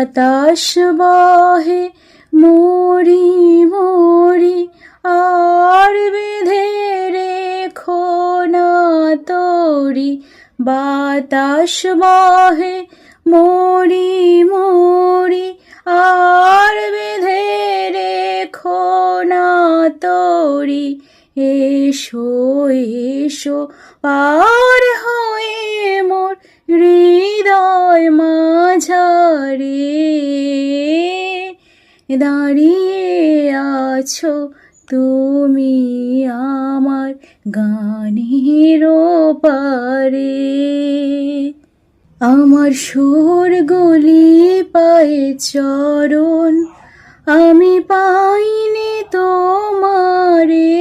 বাতাস বহে মরি মরি, আর বেঁধে রেখো না তরি। বাতাস বহে মরি মরি, আর বেঁধে রেখো না তরি। এসো এসো পার হয়ে মোর হৃদয় মাঝারে, দাঁড়িয়ে আছো তুমি আমার গানের পারে। আমার সুর গলি পায়ে চরণ, আমি পাইনি তোমারে,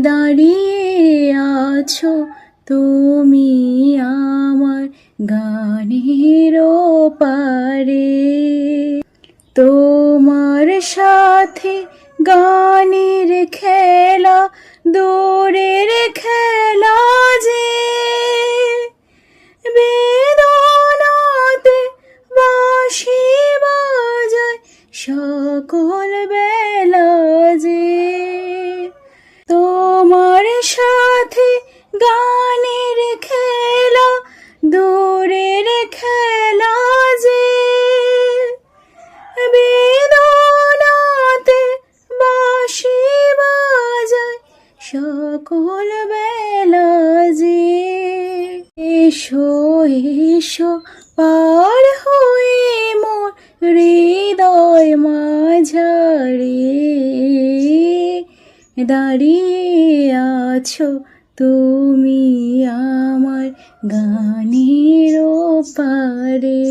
দাঁড়িয়ে আছো তুমি আমার গানের পারে। তোমার সাথে গানের খেলা দূরের খেলা যে, বেদনাতে বাঁশি বাজায় সকল বেলা যে। তোমার সাথে গানের খেলা দূরের খেলা যে, বেদনাতে বাঁশি বাজায় সকল বেলা যে। এসো এসো পার হয়ে মোর হৃদয় মাঝারে, দাঁড়িয়ে আছো তুমি আমার গানের পারে।